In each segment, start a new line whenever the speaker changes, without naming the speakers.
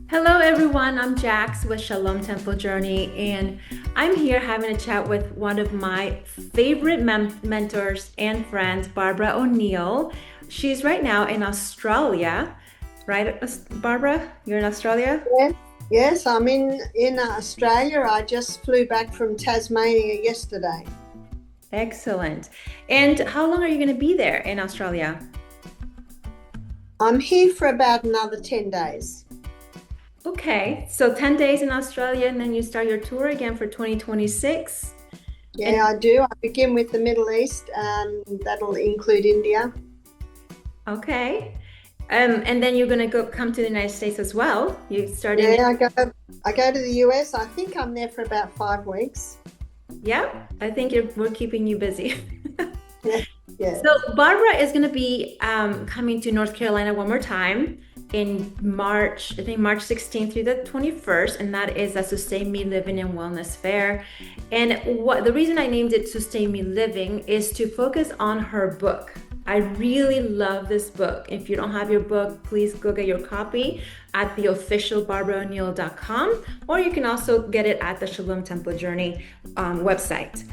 Hello, everyone. I'm Jax with Shalom Temple Journey, and I'm here having a chat with one of my favorite mentors and friends, Barbara O'Neill. She's right now in Australia, right, Barbara? You're in Australia?
Yes, yes, I'm in Australia. I just flew back from Tasmania yesterday.
Excellent. And how long are you going to be there in Australia?
I'm here for about another 10 days.
Okay, so 10 days in Australia, and then you start your tour again for 2026. And
Yeah, I do. I begin with the Middle East, that'll include India.
okay. And then you're gonna go come to the United States as well. You starting
Yeah, I go to the US. I think I'm there for about 5 weeks.
Yeah, I think we're keeping you busy.
Yeah, yeah.
So Barbara is gonna be coming to North Carolina one more time in March, I think March 16th through the 21st, and that is a Sustain Me Living and Wellness Fair. And what the reason I named it Sustain Me Living is to focus on her book. I really love this book. If you don't have your book, please go get your copy at the official barbarao'neill.com, or you can also get it at the Shalom Temple Journey website.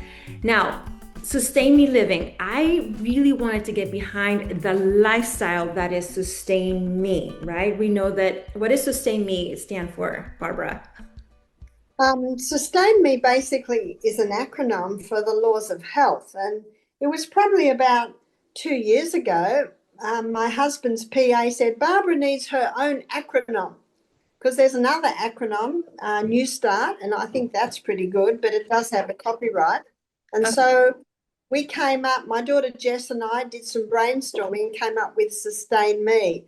Now, Sustain Me Living. I really wanted to get behind the lifestyle that is Sustain Me, right? We know that what does Sustain Me stand for, Barbara?
Sustain Me basically is an acronym for the laws of health. And it was probably about 2 years ago, my husband's PA said, Barbara needs her own acronym because there's another acronym, New Start, and I think that's pretty good, but it does have a copyright. And
Okay.
so we came up, my daughter Jess and I did some brainstorming and came up with Sustain Me.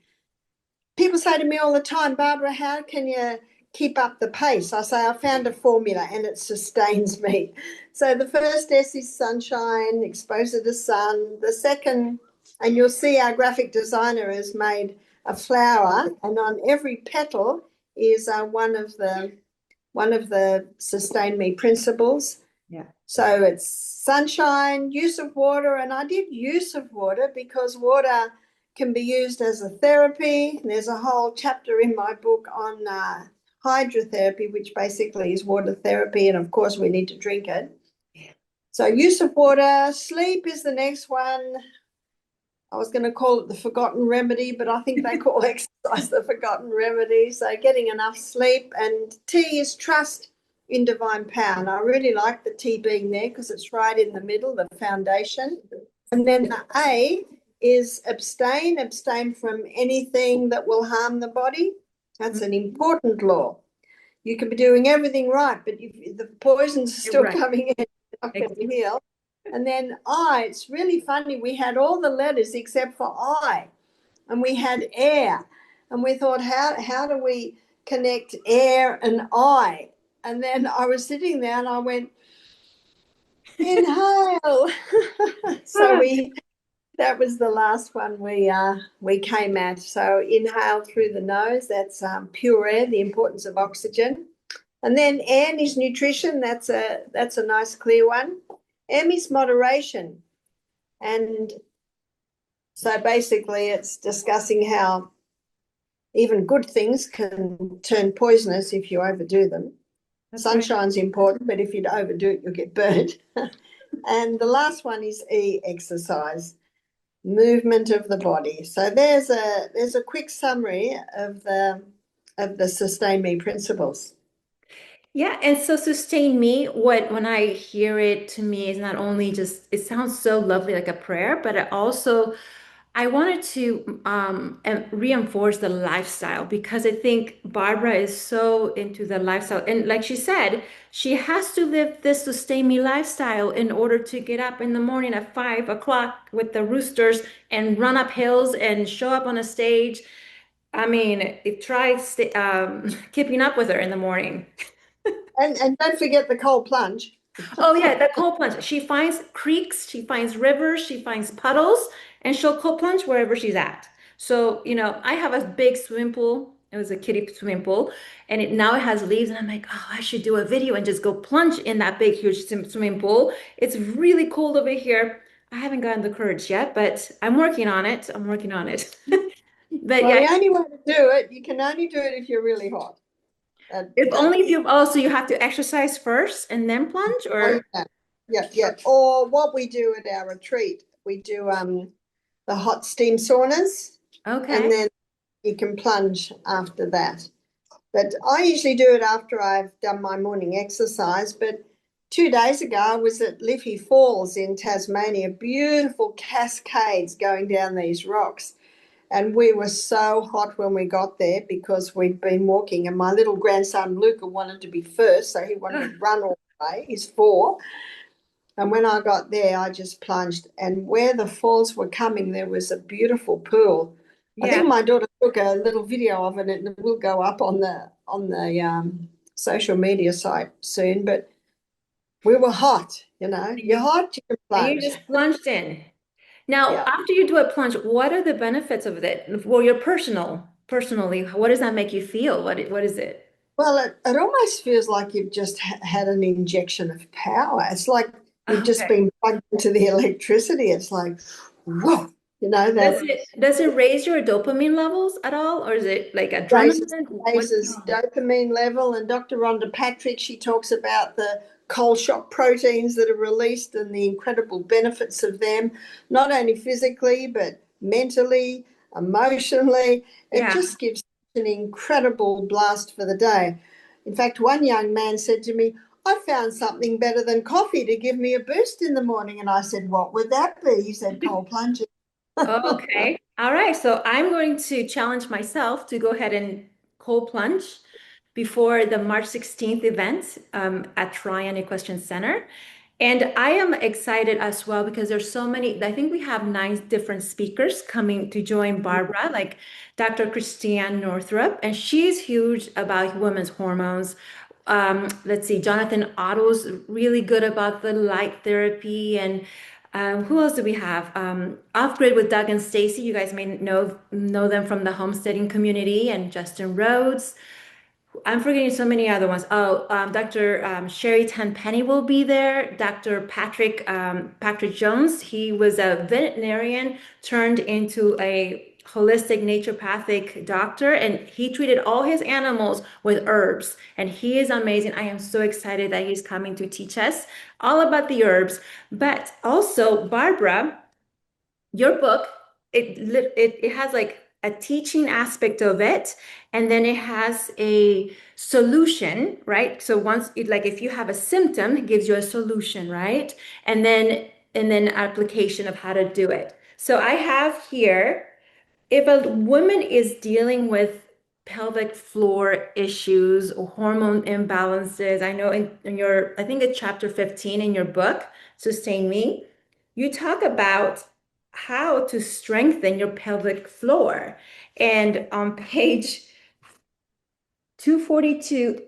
People say to me all the time, Barbara, how can you keep up the pace? I say, I found a formula and it sustains me. So the first S is sunshine, exposure to sun. The second, and you'll see our graphic designer has made a flower, and on every petal is one of the Sustain Me principles.
Yeah.
So it's sunshine, use of water, and I did use of water because water can be used as a therapy. There's a whole chapter in my book on hydrotherapy, which basically is water therapy, and of course we need to drink it. So use of water, sleep is the next one. I was going to call it the forgotten remedy, but I think they call exercise the forgotten remedy. So getting enough sleep, and T is trust in divine power. And I really like the T being there because it's right in the middle, the foundation. And then the A is abstain from anything that will harm the body. That's an important law. You can be doing everything right, but if the poison's still coming in, you're not going to heal. And then I, it's really funny, we had all the letters except for I, and we had air. And we thought, how do we connect air and I? And then I was sitting there and I went, inhale. So that was the last one we came at. So inhale through the nose, that's pure air, the importance of oxygen. And then N is nutrition, that's a nice clear one. M is moderation. And so basically it's discussing how even good things can turn poisonous if you overdo them. Sunshine's important, but if you overdo it, you'll get burnt. And the last one is E, exercise, movement of the body. So there's a quick summary of the Sustain Me principles.
Yeah, and so Sustain Me, when I hear it, to me is not only just it sounds so lovely like a prayer, but I wanted to reinforce the lifestyle because I think Barbara is so into the lifestyle. And like she said, she has to live this Sustain Me lifestyle in order to get up in the morning at 5 o'clock with the roosters and run up hills and show up on a stage. I mean, try keeping up with her in the morning.
And don't forget the cold plunge.
Oh yeah, that cold plunge. She finds creeks, she finds rivers, she finds puddles, and she'll cold plunge wherever she's at. So, I have a big swimming pool. It was a kiddie swimming pool, and now it has leaves. And I'm like, oh, I should do a video and just go plunge in that big, huge swimming pool. It's really cold over here. I haven't gotten the courage yet, but I'm working on it. I'm working on it. But
Well,
yeah,
the only way to do it, you can only do it if you're really hot.
if only if
That's
you also you have to exercise first and then plunge,
oh
or
yeah, yeah, yeah. Or what we do at our retreat, we do the hot steam saunas, and
okay.
then you can plunge after that. But I usually do it after I've done my morning exercise. But 2 days ago, I was at Liffey Falls in Tasmania, beautiful cascades going down these rocks. And we were so hot when we got there because we'd been walking, and my little grandson Luca wanted to be first, so he wanted to run all the way. He's 4. And when I got there, I just plunged. And where the falls were coming, there was a beautiful pool. I
Yeah.
think my daughter took a little video of it, and it will go up on the social media site soon. But we were hot, You're
You,
hot, you can
and you
plunge.
just plunged in. Now,
Yeah.
after you do a plunge, what are the benefits of it? Well, your personally, what does that make you feel? What is it?
Well, it almost feels like you've just had an injection of power. It's like you've just
Okay.
been plugged into the electricity. It's like, whoa, that
Does it raise your dopamine levels at all, or is it like
raises
adrenaline? What's
raises dopamine level. And Dr. Rhonda Patrick, she talks about the cold shock proteins that are released and the incredible benefits of them, not only physically, but mentally, emotionally. It
yeah.
just gives an incredible blast for the day. In fact, one young man said to me, I found something better than coffee to give me a boost in the morning. And I said, what would that be? He said, cold plunges.
Okay. All right. So I'm going to challenge myself to go ahead and cold plunge before the March 16th event at Tryon Equestrian Center. And I am excited as well because there's so many, I think we have 9 different speakers coming to join Barbara, like Dr. Christiane Northrup, and she's huge about women's hormones. Let's see, Jonathan Otto's really good about the light therapy. And who else do we have? Off Grid with Doug and Stacy. You guys may know them from the homesteading community, and Justin Rhodes. I'm forgetting so many other ones. Oh, Dr. Sherri Tenpenny will be there. Dr. Patrick Jones. He was a veterinarian turned into a holistic naturopathic doctor, and he treated all his animals with herbs. And he is amazing. I am so excited that he's coming to teach us all about the herbs. But also, Barbara, your book, it has like a teaching aspect of it, and then it has a solution, right? So once it, like, if you have a symptom, it gives you a solution, right? And then application of how to do it. So I have here, if a woman is dealing with pelvic floor issues or hormone imbalances, I know in your, I think it's chapter 15 in your book, Sustain Me, you talk about how to strengthen your pelvic floor. And on page 242,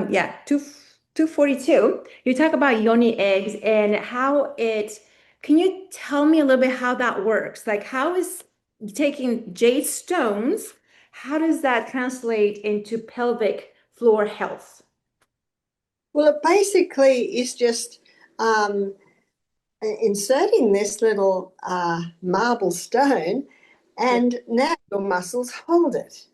yeah, 242, you talk about yoni eggs and how it, can you tell me a little bit how that works? Like, how is taking jade stones, how does that translate into pelvic floor health?
Well, it basically is just inserting this little marble stone,
Yeah.
and now your muscles hold it.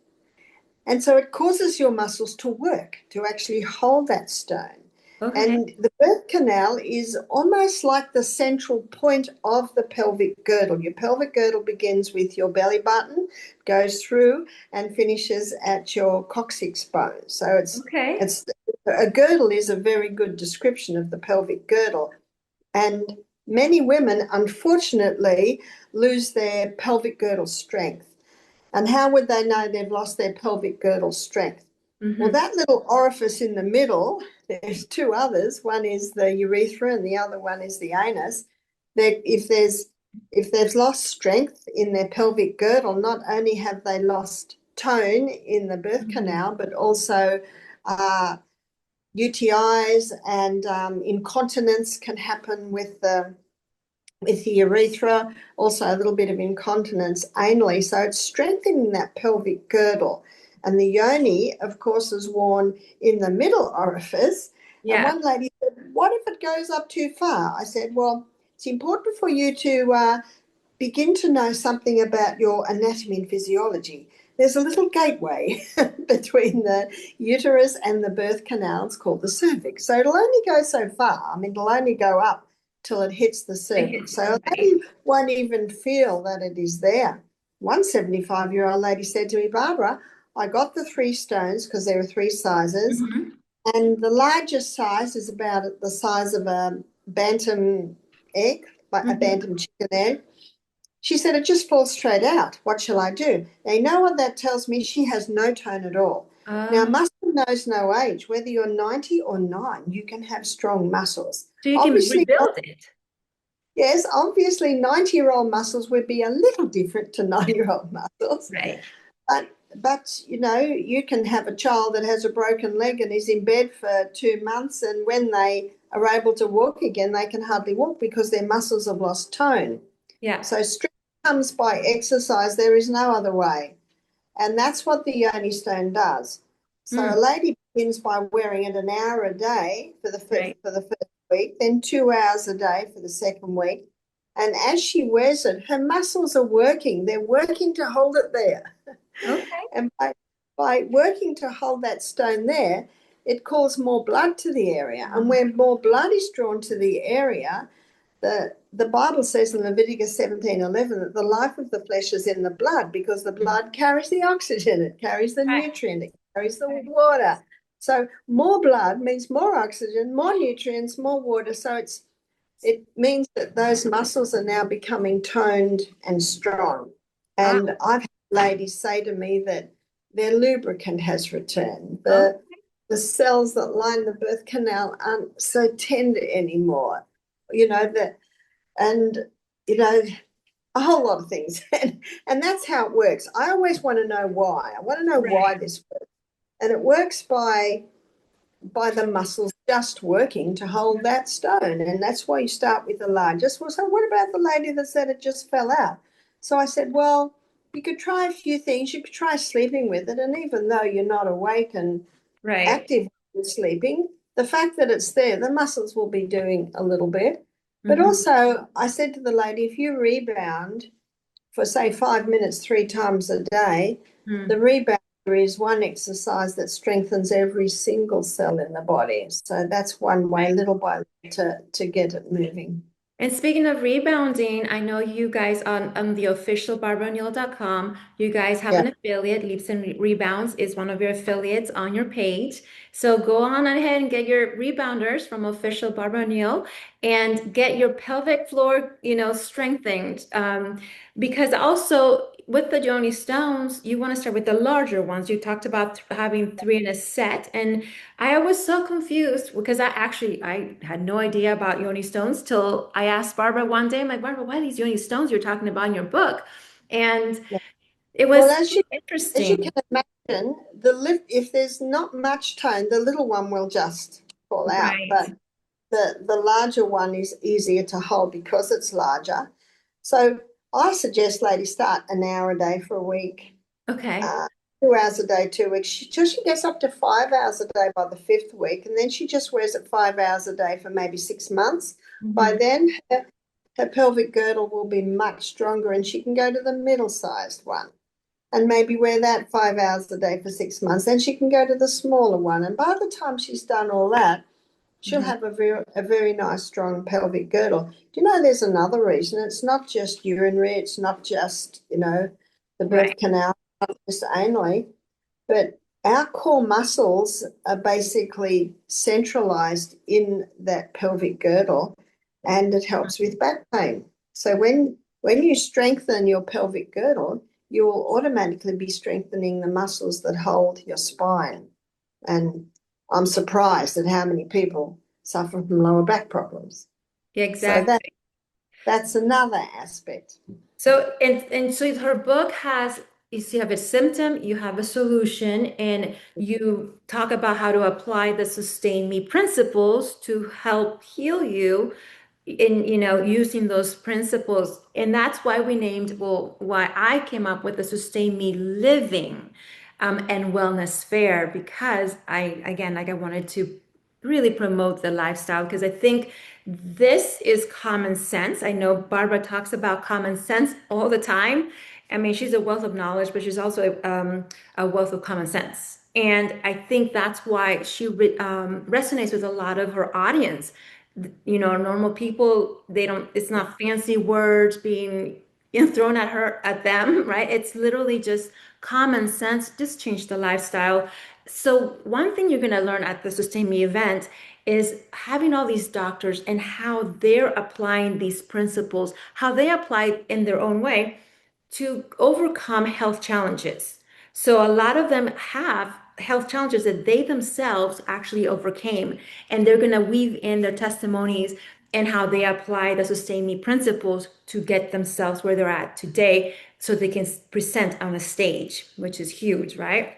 And so it causes your muscles to work to actually hold that stone.
Okay.
And the birth canal is almost like the central point of the pelvic girdle. Your pelvic girdle begins with your belly button, goes through and finishes at your coccyx bone. So
Okay.
it's a girdle is a very good description of the pelvic girdle. And many women, unfortunately, lose their pelvic girdle strength. And how would they know they've lost their pelvic girdle strength? Well,
Hmm.
that little orifice in the middle, there's 2 others. One is the urethra and the other one is the anus. If they've lost strength in their pelvic girdle, not only have they lost tone in the birth
Hmm.
canal, but also UTIs and incontinence can happen with the urethra, also a little bit of incontinence anally. So it's strengthening that pelvic girdle. And the yoni, of course, is worn in the middle orifice. And
Yeah.
one lady said, what if it goes up too far? I said, well, it's important for you to begin to know something about your anatomy and physiology. There's a little gateway between the uterus and the birth canals called the cervix. So it'll only go so far. I mean, it'll only go up till it hits the cervix. So they won't even feel that it is there. One 75-year-old lady said to me, Barbara, I got the 3 stones because there are 3 sizes.
Mm-hmm.
And the largest size is about the size of a bantam egg, a
Mm-hmm.
bantam chicken egg. She said, it just falls straight out. What shall I do? Now, you know what that tells me? She has no tone at all. Now, muscle knows no age. Whether you're 90 or 9, you can have strong muscles.
So you can
Obviously,
rebuild it.
yes, obviously 90-year-old muscles would be a little different to 9-year-old muscles.
Right.
But, you know, you can have a child that has a broken leg and is in bed for 2 months, and when they are able to walk again, they can hardly walk because their muscles have lost tone.
Yeah.
So strength comes by exercise. There is no other way. And that's what the yoni stone does. So a lady begins by wearing it an hour a day for the first week, then 2 hours a day for the second week. And as she wears it, her muscles are working. They're working to hold it there.
Okay.
And by working to hold that stone there, it calls more blood to the area. And when more blood is drawn to the area, the Bible says in Leviticus 17:11 that the life of the flesh is in the blood, because the blood carries the oxygen, it carries the nutrient, it carries the water. So more blood means more oxygen, more nutrients, more water. So it means that those muscles are now becoming toned and strong. And I've had ladies say to me that their lubricant has returned. The cells that line the birth canal aren't so tender anymore. You know, and you know, a whole lot of things. And that's how it works. I always want to know why. I want to know why this works. And it works by the muscles just working to hold that stone. And that's why you start with the largest. Well, so what about the lady that said it just fell out? So I said, well, you could try a few things. You could try sleeping with it. And even though you're not awake and active when sleeping, the fact that it's there, the muscles will be doing a little bit. But also, I said to the lady, if you rebound for, say, 5 minutes 3 times a day, the rebounder is one exercise that strengthens every single cell in the body. So that's one way, little by little, to get it moving.
And speaking of rebounding, I know you guys on the official barbaraneal.com, you guys have an affiliate. Leaps and Rebounds is one of your affiliates on your page. So go on ahead and get your rebounders from official Barbara Neal and get your pelvic floor, strengthened. Because also with the Yoni stones, you want to start with the larger ones. You talked about having 3 in a set, and I was so confused because I had no idea about yoni stones till I asked Barbara one day. I'm like, Barbara, what are these yoni stones you're talking about in your book? And it was
Well,
so
as you
interesting.
can imagine, if there's not much tone, the little one will just fall out.
Right.
But the larger one is easier to hold because it's larger. So I suggest ladies start an hour a day for a week,
Okay.
2 hours a day, 2 weeks. Till she gets up to 5 hours a day by the 5th week, and then she just wears it 5 hours a day for maybe 6 months. By then, her pelvic girdle will be much stronger, and she can go to the middle-sized one and maybe wear that 5 hours a day for 6 months. Then she can go to the smaller one. And by the time she's done all that, she'll have a very nice, strong pelvic girdle. Do you know there's another reason? It's not just urinary, it's not just, the birth
Right.
canal, not just anally, but our core muscles are basically centralized in that pelvic girdle, and it helps with back pain. So when you strengthen your pelvic girdle, you will automatically be strengthening the muscles that hold your spine. And I'm surprised at how many people suffer from lower back problems. So
Exactly.
that's another aspect.
So and so her book has you have a symptom, you have a solution, and you talk about how to apply the sustain me principles to help heal you in using those principles. And that's why we named, well, why I came up with the sustain me living and wellness fair, because I again, like, I wanted to really promote the lifestyle, because I think This is common sense. I know Barbara talks about common sense all the time. I mean, she's a wealth of knowledge, but she's also a wealth of common sense. And I think that's why she resonates with a lot of her audience. You know, normal people, they don't, it's not fancy words being thrown at her, at them, right? It's literally just common sense, just change the lifestyle. So one thing you're going to learn at the Sustain Me event is having all these doctors and how they're applying these principles, how they apply in their own way to overcome health challenges. So a lot of them have health challenges that they themselves actually overcame, and they're going to weave in their testimonies and how they apply the Sustain Me principles to get themselves where they're at today so they can present on a stage, which is huge, right?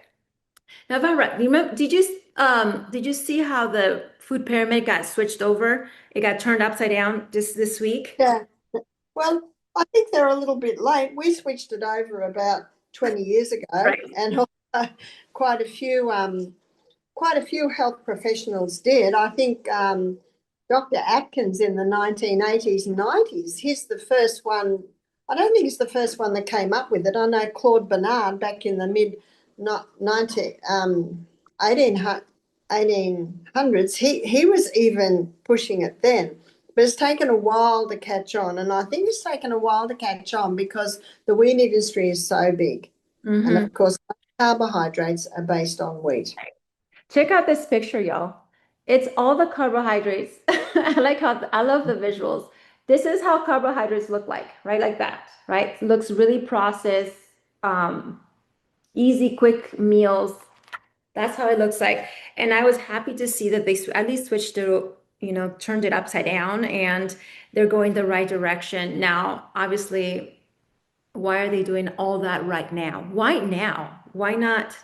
Now, if I'm right, remember, did you see how the food pyramid got switched over? It got turned upside down just this week.
Yeah. Well, I think they're a little bit late. We switched it over about 20 years ago,
Right.
and quite a few quite a few health professionals did. I think Dr. Atkins in the 1980s and 90s, he's the first one. I don't think he's the first one that came up with it. I know Claude Bernard back in the mid 1800s, he was even pushing it then. But it's taken a while to catch on. And I think it's taken a while to catch on because the wheat industry is so big. And
Mm-hmm.
of course, carbohydrates are based on wheat.
Check out this picture, y'all. It's all the carbohydrates. I like how I love the visuals. This is how carbohydrates look like, right? Like that, right? It looks really processed, um, easy, quick meals. That's how it looks like. And I was happy to see that they at least switched to, turned it upside down and they're going the right direction. Now, obviously, why are they doing all that right now? Why now? Why not?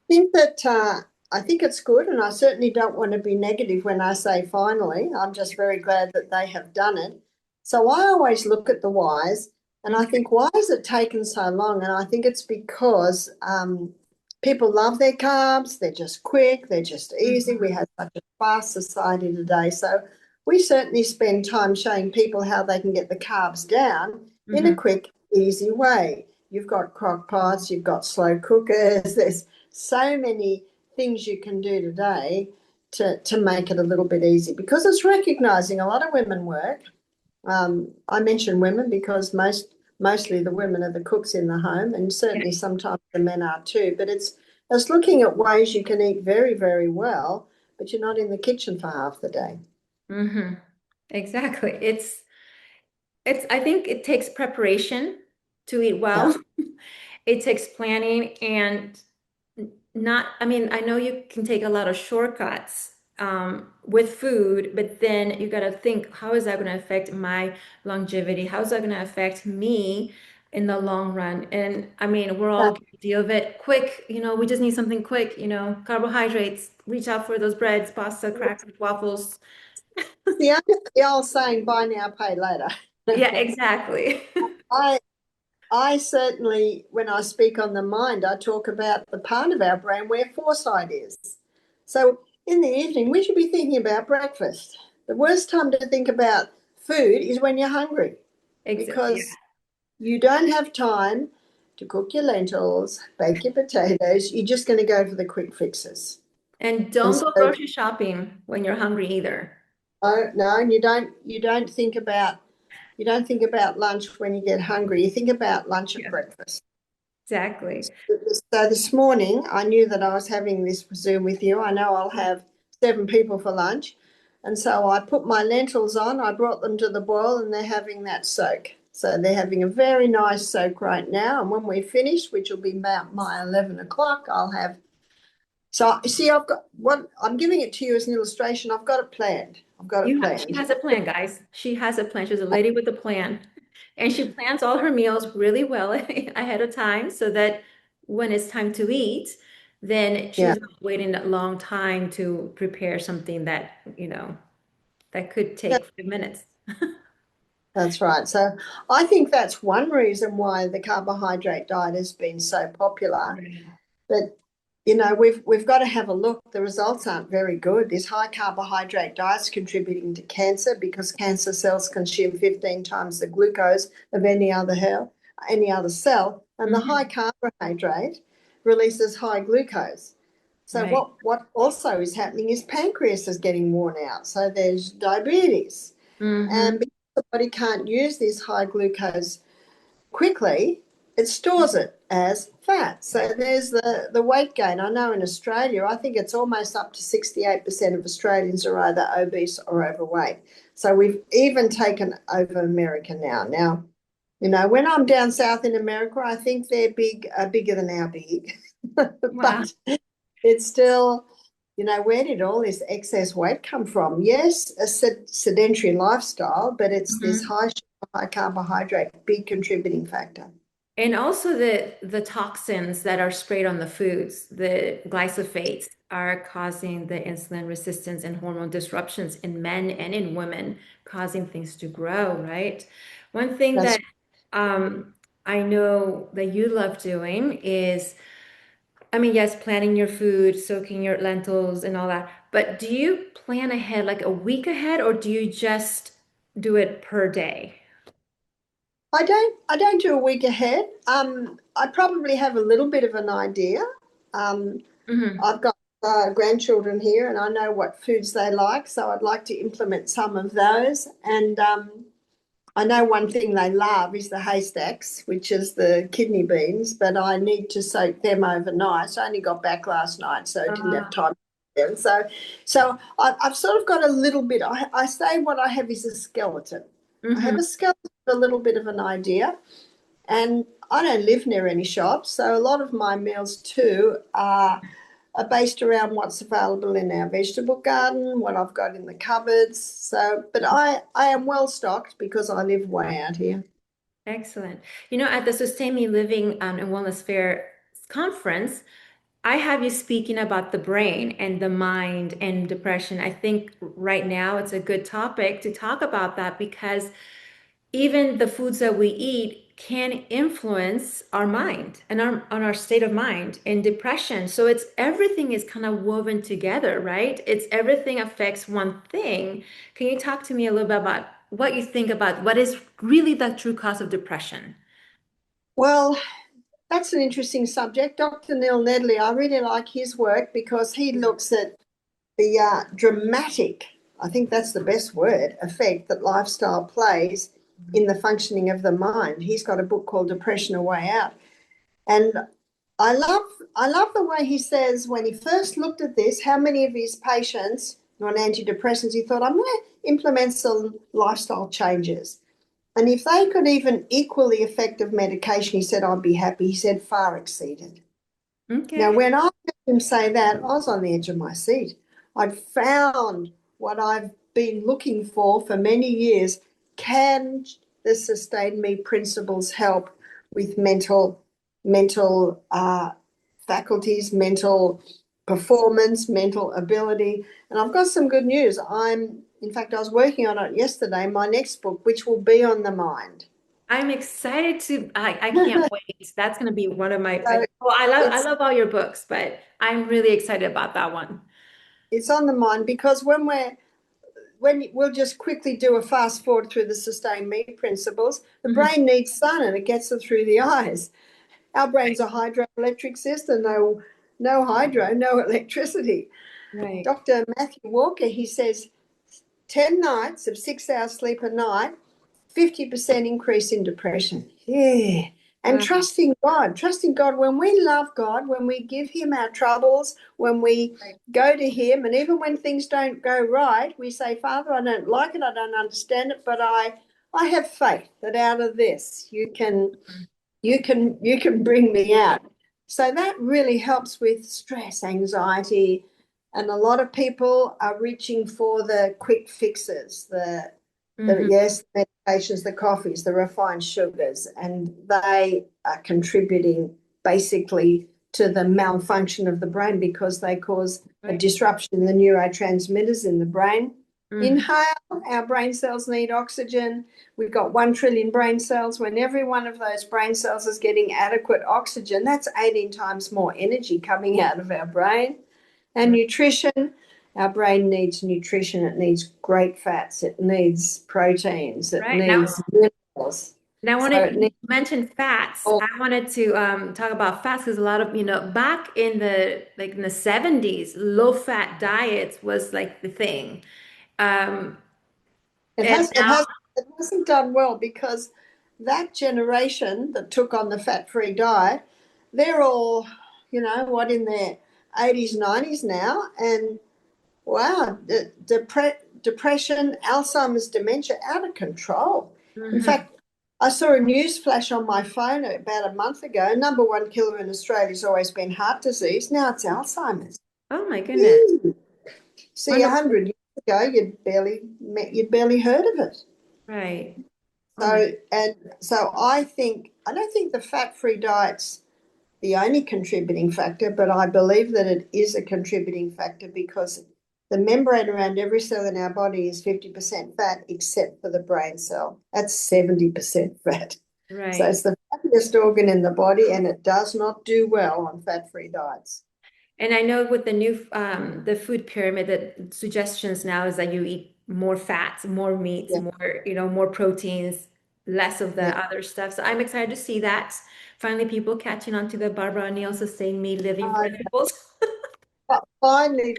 Think that I think it's good, and I certainly don't want to be negative when I say finally. I'm just very glad that they have done it. So I always look at the whys, and I think, why has it taken so long? And I think it's because people love their carbs. They're just quick. They're just easy. We have such a fast society today, so we certainly spend time showing people how they can get the carbs down in a
Mhm.
quick, easy way. You've got crock pots. You've got slow cookers. There's so many things you can do today to make it a little bit easy because it's recognizing a lot of women work. I mention women because mostly the women are the cooks in the home, and certainly sometimes the men are too. But it's looking at ways you can eat very, very well, but you're not in the kitchen for half the day.
Mm-hmm. Exactly. I think it takes preparation to eat
Yeah.
well. It takes planning and not, I mean, I know you can take a lot of shortcuts with food, but then you got to think, how is that going to affect my longevity? How is that going to affect me in the long run? And I mean, we're all guilty of it. Quick, we just need something quick, carbohydrates, reach out for those breads, pasta, crackers, waffles.
The old saying, buy now, pay later.
Yeah, exactly.
I I certainly, when I speak on the mind, I talk about the part of our brain where foresight is. So in the evening, we should be thinking about breakfast. The worst time to think about food is when you're hungry
Yeah.
because you don't have time to cook your lentils, bake your potatoes. You're just going to go for the quick fixes.
And
And
don't
so,
go grocery shopping when you're hungry either.
oh, no, and you don't think about lunch when you get hungry. You think about lunch and
Yeah,
breakfast.
exactly.
So this morning, I knew that I was having this Zoom with you. I know I'll have 7 people for lunch. And so I put my lentils on, I brought them to the boil, and they're having that soak. So they're having a very nice soak right now. And when we finish, which will be about my 11 o'clock, I'll have. So see, I've got what I'm giving it to you as an illustration. I've got it planned. I've got it
She
planned.
has a plan, guys. She has a plan. She's a lady with a plan. And she plans all her meals really well ahead of time so that when it's time to eat, then
Yeah,
she's not waiting a long time to prepare something that, that could
yeah,
take 5 minutes.
that's right. So I think that's one reason why the carbohydrate diet has been so popular.
Right.
But we've got to have a look. The results aren't very good. This high carbohydrate diet's contributing to cancer because cancer cells consume 15 times the glucose of any other cell, and the high carbohydrate releases high glucose. So
Right.
what also is happening is pancreas is getting worn out. So there's diabetes, and
Mm-hmm.
because the body can't use this high glucose quickly, it stores it as fat. So there's the weight gain. I know in Australia, I think it's almost up to 68% of Australians are either obese or overweight. So we've even taken over America now. Now, when I'm down south in America, I think they're bigger than our big.
Wow.
But it's still, where did all this excess weight come from? Yes, a sedentary lifestyle, but it's this
Mhm.
high sugar, high carbohydrate, big contributing factor.
And also the toxins that are sprayed on the foods, the glyphosates are causing the insulin resistance and hormone disruptions in men and in women, causing things to grow, right? One thing
That's
that I know that you love doing is, I mean, yes, planning your food, soaking your lentils and all that, but do you plan ahead like a week ahead or do you just do it per day?
I don't do a week ahead. I probably have a little bit of an idea. Um,
Hmm.
I've got grandchildren here, and I know what foods they like, so I'd like to implement some of those. And I know one thing they love is the haystacks, which is the kidney beans, but I need to soak them overnight. I only got back last night, so I didn't have time. Them. So I've sort of got a little bit. I say what I have is a skeleton. I have
Hmm.
a skeleton, a little bit of an idea, and I don't live near any shops, so a lot of my meals too are based around what's available in our vegetable garden, what I've got in the cupboards. So, but I am well stocked because I live way out here.
Excellent. At the Sustain Me Living and Wellness Fair conference, I have you speaking about the brain and the mind and depression. I think right now it's a good topic to talk about that because even the foods that we eat can influence our mind and our state of mind and depression. So it's everything is kind of woven together, right? It's everything affects one thing. Can you talk to me a little bit about what you think about what is really the true cause of depression?
Well, that's an interesting subject. Dr. Neil Nedley, I really like his work because he looks at the dramatic, I think that's the best word, effect that lifestyle plays in the functioning of the mind. He's got a book called Depression: A Way Out. And I love I love the way he says when he first looked at this, how many of his patients on antidepressants, he thought, I'm going to implement some lifestyle changes. And if they could even equal the effect of medication, he said, I'd be happy. He said, far exceeded. Now,
Okay.
when I heard him say that, I was on the edge of my seat. I'd found what I've been looking for many years. Can the Sustain Me principles help with mental faculties, mental performance, mental ability? And I've got some good news. In fact, I was working on it yesterday, my next book, which will be on the mind.
I'm excited I can't wait. That's going to be one of my,
So
well, I
it's
love all your books, but I'm really excited about that one.
it's on the mind because when we'll just quickly do a fast forward through the Sustain Me principles, the
Mhm.
brain needs sun and it gets it through the eyes. Our brain's a hydroelectric system. No hydro, no electricity.
Right.
Dr. Matthew Walker, he says 10 nights of 6 hours sleep a night, 50% increase in depression. Yeah. And
Wow.
trusting God, when we love God, when we give Him our troubles, when we
Right.
go to Him, and even when things don't go right, we say, Father, I don't like it, I don't understand it, but I have faith that out of this you can bring me out. So that really helps with stress, anxiety, and a lot of people are reaching for the quick fixes, the
Hmm.
yes, the medications, the coffees, the refined sugars, and they are contributing basically to the malfunction of the brain because they cause a
Right.
disruption in the neurotransmitters in the brain.
Mhm.
Inhale, our brain cells need oxygen. We've got 1 trillion brain cells. When every one of those brain cells is getting adequate oxygen, that's 18 times more energy coming out of our brain. And nutrition, our brain needs nutrition. It needs great fats. It needs proteins. It
Right. Now,
needs minerals.
now, I
So
wanted
it
you
needs
mentioned fats.
all.
I wanted to talk about fats because a lot of, back in the 70s, low fat diets was like the thing. Um,
It
and
has it
now,
has it hasn't done well because that generation that took on the fat-free diet, they're all, what, in their 80s, 90s now, and wow, depression, Alzheimer's, dementia, out of control. In
Mhm.
fact, I saw a news flash on my phone about a month ago. Number one killer in Australia has always been heart disease. Now it's Alzheimer's.
Oh my goodness.
Ew. See,
Wonderful.
100 years ago, you'd barely heard of it.
Right. Oh my.
So I don't think the fat-free diet's the only contributing factor, but I believe that it is a contributing factor because the membrane around every cell in our body is 50% fat, except for the brain cell. That's 70% fat. So
Right.
it's the fattiest organ in the body, and it does not do well on fat-free diets.
And I know with the new the food pyramid, that suggestions now is that you eat more fats, more meats,
Yeah,
more proteins, less of the
yeah.
other stuff. So I'm excited to see that. Finally, people catching on to the Barbara O'Neill sustained meat living
Uh,
principles.
but finally,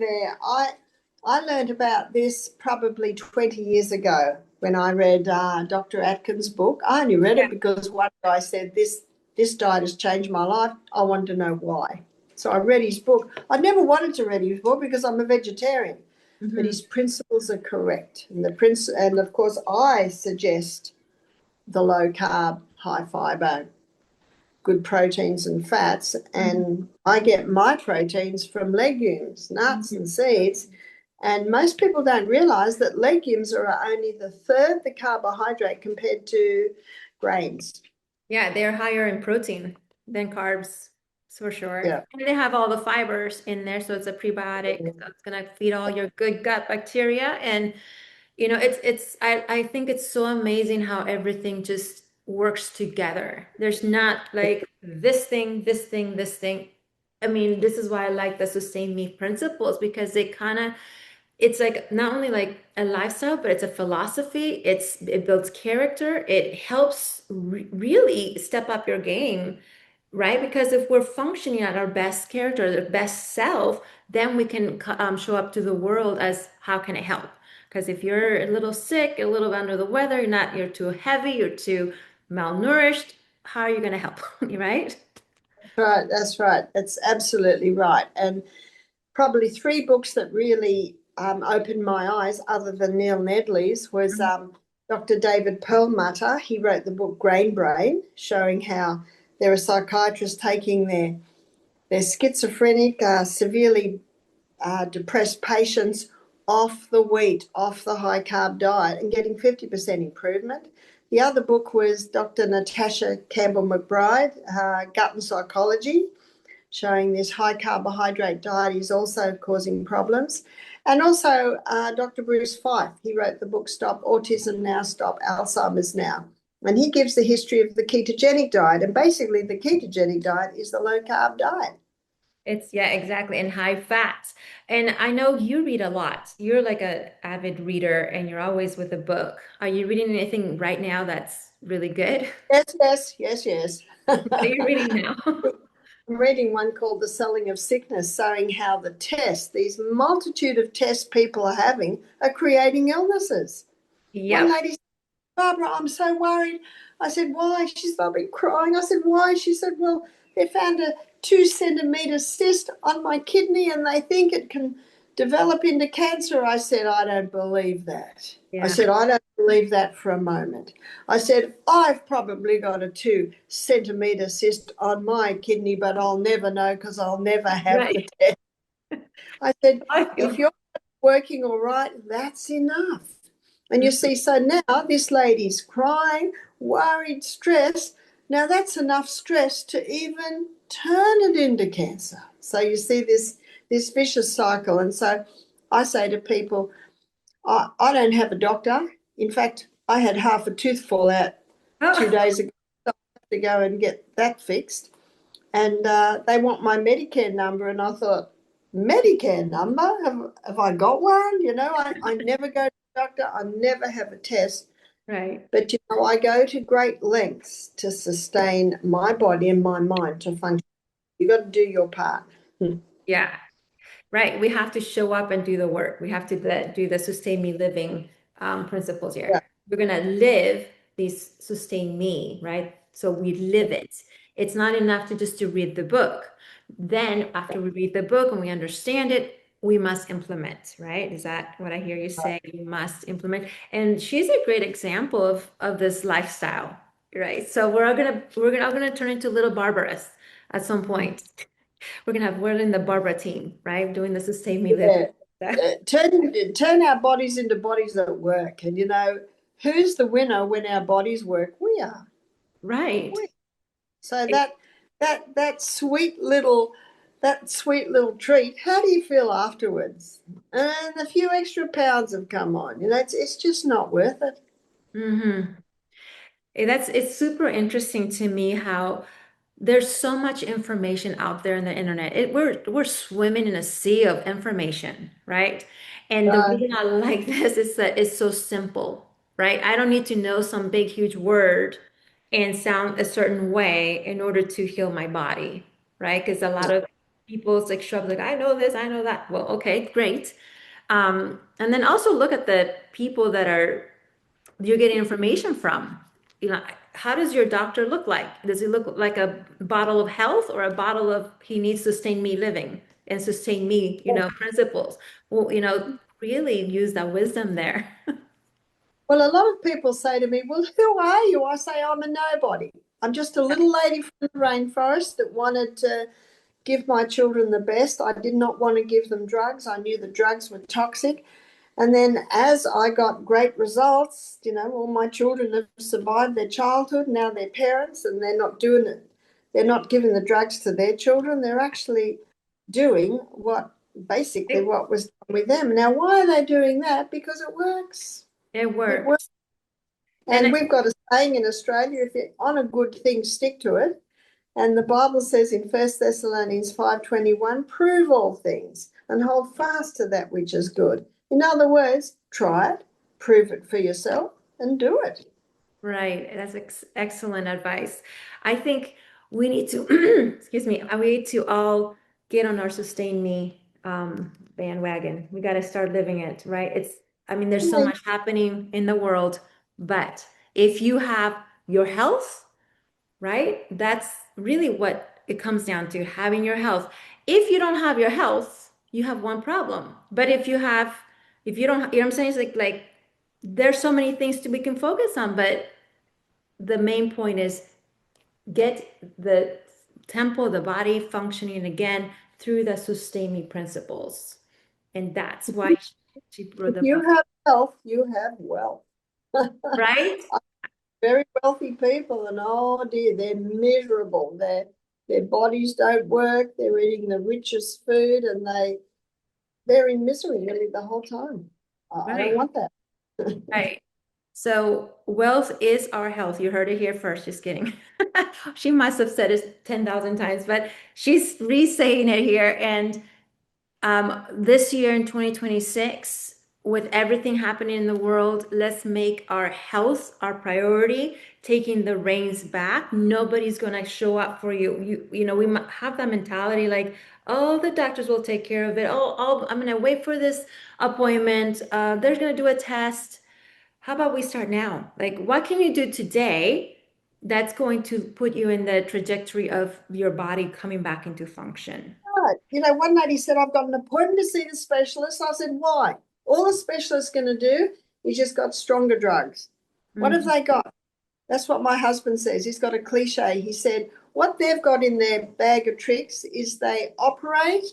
I learned about this probably 20 years ago when I read Dr. Atkins' book. I only read it because one guy said this diet has changed my life. I wanted to know why. So I read his book. I never wanted to read his book because I'm a vegetarian, but
Mhm.
his principles are correct. And of course I suggest the low carb, high fiber, good proteins and fats.
Mhm.
And I get my proteins from legumes, nuts, and
Mhm.
seeds. And most people don't realize that legumes are only the third the carbohydrate compared to grains.
Yeah, they're higher in protein than carbs, for sure.
Yeah.
And they have all the fibers in there, so it's a prebiotic. So it's gonna feed all your good gut bacteria. And I think it's so amazing how everything just works together. There's not like this thing, this thing, this thing. I mean, this is why I like the sustain me principles because they kind of it's like not only like a lifestyle, but it's a philosophy. It builds character. It helps really step up your game, right? Because if we're functioning at our best character, the best self, then we can show up to the world as how can I help? Because if you're a little sick, a little under the weather, you're too heavy, you're too malnourished, how are you going to help? Right?
Right, that's right. That's absolutely right. And probably three books that really opened my eyes, other than Neil Nedley's, was Dr. David Perlmutter. He wrote the book Grain Brain, showing how there are psychiatrists taking their schizophrenic, severely depressed patients off the wheat, off the high carb diet, and getting 50% improvement. The other book was Dr. Natasha Campbell McBride, Gut and Psychology, showing this high carbohydrate diet is also causing problems. And also Dr. Bruce Fife, he wrote the book Stop Autism Now, Stop Alzheimer's Now. And he gives the history of the ketogenic diet. And basically, the ketogenic diet is the low carb diet.
It's yeah, exactly, and high fat. And I know you read a lot. You're like a avid reader and you're always with a book. Are you reading anything right now that's really good?
Yes, yes, yes, yes.
What are you reading now?
I'm reading one called The Selling of Sickness, showing how the tests, these multitude of tests people are having, are creating illnesses. One
Yep.
lady said, Barbara, I'm so worried. I said, why? She's probably crying. I said, why? She said, well, they found a 2 centimeter cyst on my kidney and they think it can develop into cancer. I said, I don't believe that. I
Yeah.
said, I don't believe that for a moment. I said, I've probably got a 2 centimeter cyst on my kidney, but I'll never know because I'll never have the
Right.
test. I said,
I
if
feel.
you're working all right, that's enough. And you see, so now this lady's crying, worried, stressed. Now that's enough stress to even turn it into cancer. So you see this vicious cycle. And so I say to people, I don't have a doctor. In fact, I had half a tooth fall out two
Oh,
days ago. So I have to go and get that fixed. And they want my Medicare number. And I thought, Medicare number? Have I got one? I never go to the doctor. I never have a test.
right.
But, I go to great lengths to sustain my body and my mind to function. You got to do your part.
Yeah. Right. We have to show up and do the work. We have to do the sustain me living principles here.
Yeah,
We're going to live these sustain me, right? So we live it. It's not enough to just to read the book. Then after we read the book and we understand it, we must implement, right? Is that what I hear you say? You must implement. And she's a great example of this lifestyle, right? So we're all gonna turn into little Barbaras at some point. We're in the Barbara team, right? Doing the sustain me living.
yeah. Turn our bodies into bodies that work. And who's the winner when our bodies work? We are.
Right.
We. So that sweet little treat. How do you feel afterwards? And a few extra pounds have come on. It's just not worth it.
Mm-hmm. It's super interesting to me how there's so much information out there in the internet. We're swimming in a sea of information, right? And the
Right.
reason I like this is that it's so simple, right? I don't need to know some big, huge word and sound a certain way in order to heal my body, right? Because a lot of people it's like shrub like, I know this, I know that. Well, okay, great. And then also look at the people that are you're getting information from. How does your doctor look like? Does he look like a bottle of health or a bottle of he needs to sustain me living and sustain me, principles? Well, really use that wisdom there.
Well, a lot of people say to me, "Well, who are you?" I say, "I'm a nobody. I'm just a little lady from the rainforest that wanted to give my children the best. I did not want to give them drugs. I knew the drugs were toxic. And then as I got great results, all my children have survived their childhood. Now they're parents and they're not doing it. They're not giving the drugs to their children. They're actually doing basically
It,
what was done with them. Now, why are they doing that? Because it works.
it
It
works.
works.
And
And we've got a saying in Australia, if you're on a good thing, stick to it. And the Bible says in 1 Thessalonians 5:21, prove all things and hold fast to that which is good. In other words, try it, prove it for yourself, and do it.
right. That's excellent advice. I think we need to, excuse me, we need to all get on our sustain me bandwagon. We got to start living it, right? I mean, there's so
Yeah,
much happening in the world, but if you have your health, right? That's really what it comes down to, having your health. If you don't have your health, you have one problem. But if you don't, what I'm saying? It's like there's so many things we can focus on, but the main point is get the temple, the body functioning again through the sustaining principles. And that's why she wrote
if
the
you
book,
have health, you have wealth.
right?
Very wealthy people, and oh dear, they're miserable. Their bodies don't work. They're eating the richest food, and they're in misery nearly the whole time. I don't
Right.
want that.
Right. So wealth is our health. You heard it here first. Just kidding. She must have said it 10,000 times, but she's re-saying it here. And this year in 2026, with everything happening in the world, let's make our health our priority, taking the reins back. Nobody's gonna show up for you. We have that mentality like, oh, the doctors will take care of it. Oh, I'm gonna wait for this appointment. They're gonna do a test. How about we start now? Like, what can you do today that's going to put you in the trajectory of your body coming back into function?
Right. One lady said, I've got an appointment to see the specialist. I said, why? All the specialist's going to do is just got stronger drugs. What have
Mhm.
they got? That's what my husband says. He's got a cliche. He said, what they've got in their bag of tricks is they operate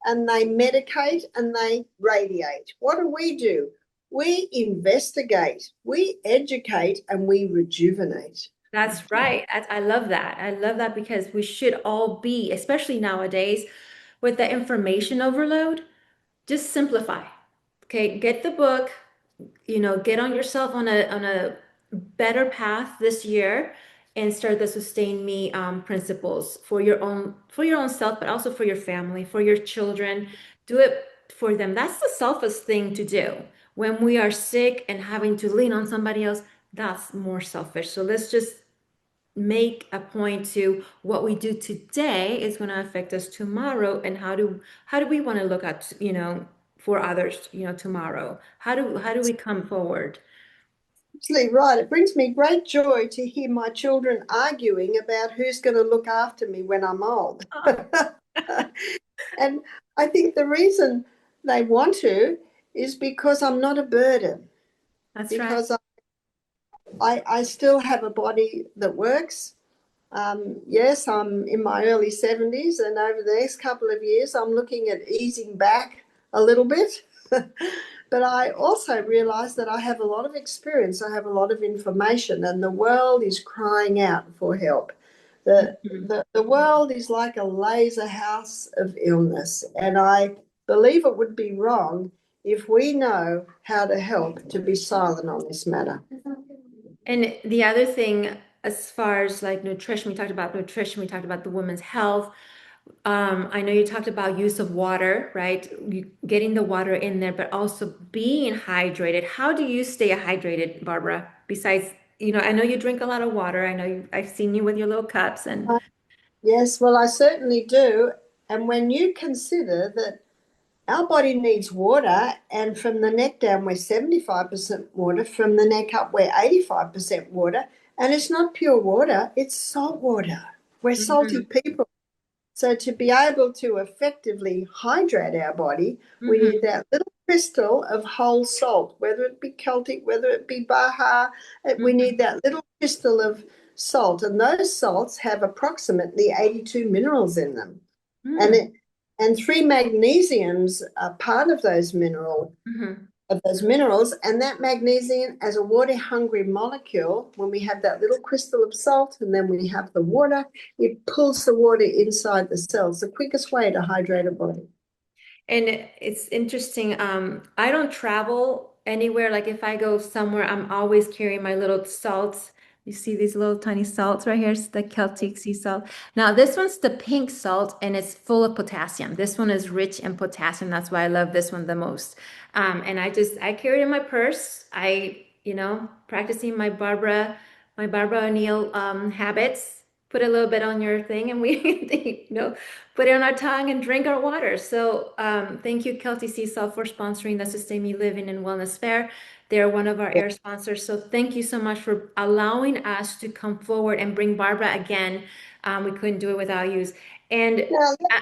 and they medicate and they radiate. What do? We investigate, we educate, and we rejuvenate.
That's right. I love that. I love that because we should all be, especially nowadays, with the information overload, just simplify. Okay, get the book, get on yourself on a better path this year and start the sustain me principles for your own self, but also for your family, for your children. Do it for them. That's the selfish thing to do. When we are sick and having to lean on somebody else, that's more selfish. So let's just make a point to what we do today is going to affect us tomorrow, and how do we want to look at for others tomorrow. How do we come forward?
Absolutely right. It brings me great joy to hear my children arguing about who's going to look after me when I'm old.
Oh,
And I think the reason they want to is because I'm not a burden,
that's right.
because I still have a body that works. Yes, I'm in my early 70s, and over the next couple of years, I'm looking at easing back a little bit. But I also realize that I have a lot of experience, I have a lot of information, and the world is crying out for help.
Mhm.
The world is like a laser house of illness, and I believe it would be wrong if we know how to help to be silent on this matter.
And the other thing, as far as like nutrition, we talked about nutrition, we talked about the women's health. I know you talked about use of water, right? Getting the water in there, but also being hydrated. How do you stay hydrated, Barbara? Besides, I know you drink a lot of water. I know I've seen you with your little cups and
Yes, well, I certainly do. And when you consider that our body needs water, and from the neck down, we're 75% water, from the neck up, we're 85% water, and it's not pure water, it's salt water. We're salty
Mhm,
people. So, to be able to effectively hydrate our body, we need
mhm,
that little crystal of whole salt, whether it be Celtic, whether it be Baja, we need
mhm,
that little crystal of salt. And those salts have approximately 82 minerals in them. And
mhm,
it, and three magnesiums are part of
mhm,
those minerals, and that magnesium as a water hungry molecule, when we have that little crystal of salt and then we have the water, it pulls the water inside the cells, the quickest way to hydrate a body.
And it's interesting. I don't travel anywhere. Like if I go somewhere, I'm always carrying my little salts. You see these little tiny salts right here? It's the Celtic sea salt. Now, this one's the pink salt and it's full of potassium. This one is rich in potassium. That's why I love this one the most. And I carry it in my purse. Practicing my Barbara O'Neill habits. Put a little bit on your thing and we, put it on our tongue and drink our water. So thank you, Celtic Sea Salt, for sponsoring the Sustain Me Living and Wellness Fair. They're one of our air sponsors. So thank you so much for allowing us to come forward and bring Barbara again. We couldn't do it without you. And
Now,
uh,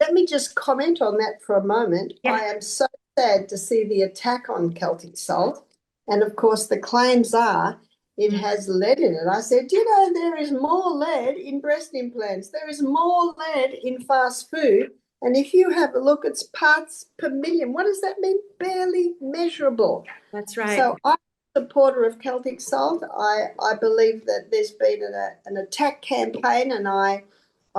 let me just comment on that for a moment. I
yeah.
am so sad to see the attack on Celtic salt. And of course, the claims are it
Mm,
has lead in it. I said, there is more lead in breast implants, there is more lead in fast food. And if you have a look, it's parts per million. What does that mean? Barely measurable.
that's right.
So I'm a supporter of Celtic salt. I believe that there's been an attack campaign, and I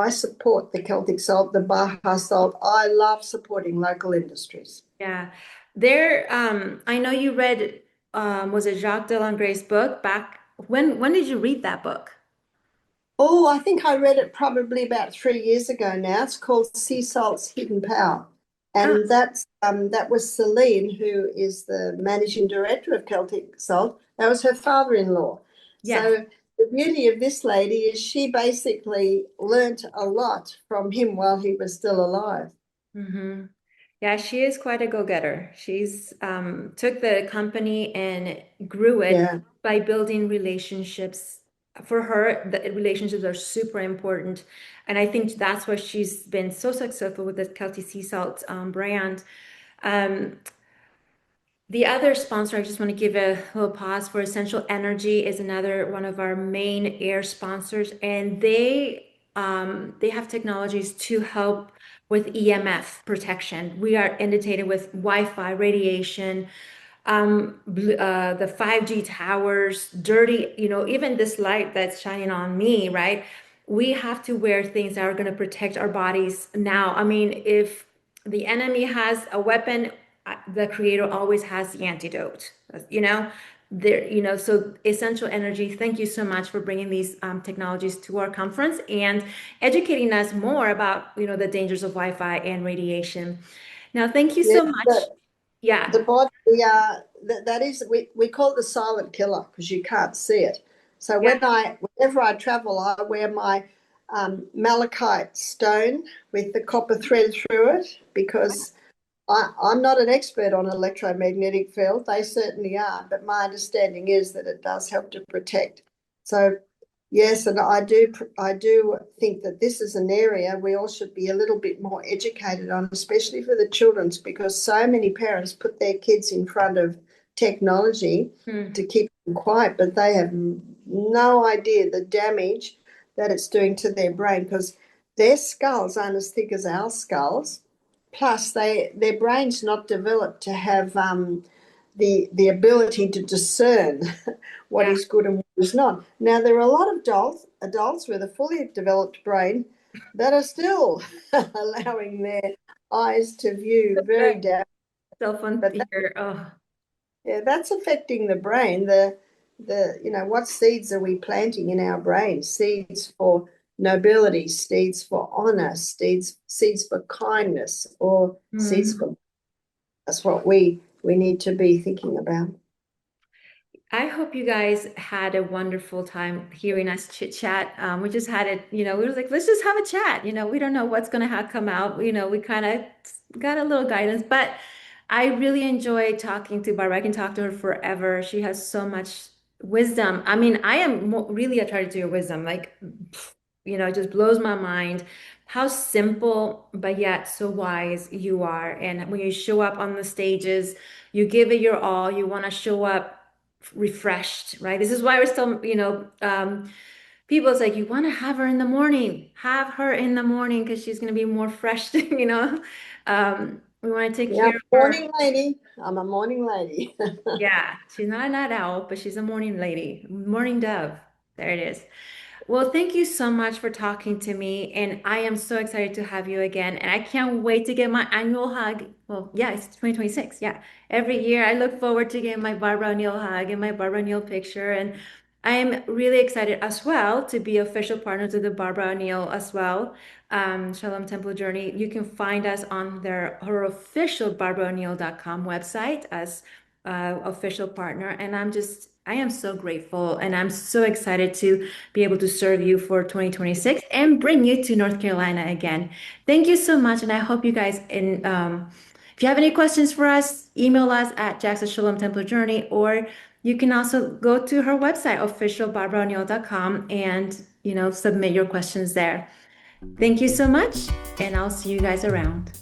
support the Celtic salt, the Baja salt. I love supporting local industries.
Yeah. I know you read, was it Jacques Delangre's book back? When did you read that book?
Oh, I think I read it probably about 3 years ago now. It's called Sea Salt's Hidden Power.
Ah,
And that was Celine, who is the managing director of Celtic Salt. That was her father-in-law.
yes.
So the beauty of this lady is she basically learnt a lot from him while he was still alive.
Hmm. Yeah, she is quite a go-getter. She's took the company and grew it
Yeah.
by building relationships. For her, the relationships are super important. And I think that's why she's been so successful with the Celtic Sea Salt brand. Um, the other sponsor, I just want to give a little pause for Essential Energy is another one of our main air sponsors, and they have technologies to help with EMF protection. We are inundated with Wi-Fi radiation, the 5G towers, dirty, even this light that's shining on me, right? We have to wear things that are going to protect our bodies now. I mean, if the enemy has a weapon, the creator always has the antidote, you know, there, you know, so essential energy, thank you so much for bringing these technologies to our conference and educating us more about, you know, the dangers of Wi-Fi and radiation. Now, thank you
Yeah,
so much. Yeah.
the body, that is, we call it the silent killer because you can't see it. So
Yeah.
whenever I travel, I wear my malachite stone with the copper thread through it because I'm not an expert on electromagnetic field. They certainly are, but my understanding is that it does help to protect. So yes, and I do think that this is an area we all should be a little bit more educated on, especially for the children's, because so many parents put their kids in front of technology
Hmm.
to keep them quiet, but they have no idea the damage that it's doing to their brain because their skulls aren't as thick as our skulls. Plus, their brain's not developed to have the ability to discern what
Yeah.
is good and what is not. Now, there are a lot of adults with a fully developed brain that are still allowing their eyes to view very down.
So fun
But
to hear. Oh,
yeah, that's affecting the brain. What seeds are we planting in our brain? Seeds for nobility, seeds for honor, seeds for kindness, or seeds
hmm.
for that's what we need to be thinking about.
I hope you guys had a wonderful time hearing us chit chat. We just had it, you know, we were like, let's just have a chat. You know, we don't know what's going to have come out. You know, we kind of got a little guidance, but I really enjoy talking to Barbara. I can talk to her forever. She has so much wisdom. I mean, I am really attracted to your wisdom. Like, you know, it just blows my mind how simple, but yet so wise you are. And when you show up on the stages, you give it your all. You want to show up refreshed, right? This is why we're still, you know, people say you want to have her in the morning, have her in the morning because she's going to be more fresh, you know. We want to take
Yeah,
care of her.
morning lady. I'm a morning lady.
Yeah, she's not a night owl, but she's a morning lady, morning dove. There it is. Well, thank you so much for talking to me. And I am so excited to have you again. And I can't wait to get my annual hug. Well, yeah, it's 2026. Yeah. Every year I look forward to getting my Barbara O'Neill hug and my Barbara O'Neill picture. And I'm really excited as well to be official partners of the Barbara O'Neill as well. Shalom Temple Journey. You can find us on her official barbarao'neill.com website as official partner. And I am so grateful and I'm so excited to be able to serve you for 2026 and bring you to North Carolina again. Thank you so much. And I hope you guys, if you have any questions for us, email us at Jackson Shalom Temple Journey, or you can also go to her website, officialbarbarao'neill.com, and, you know, submit your questions there. Thank you so much. And I'll see you guys around.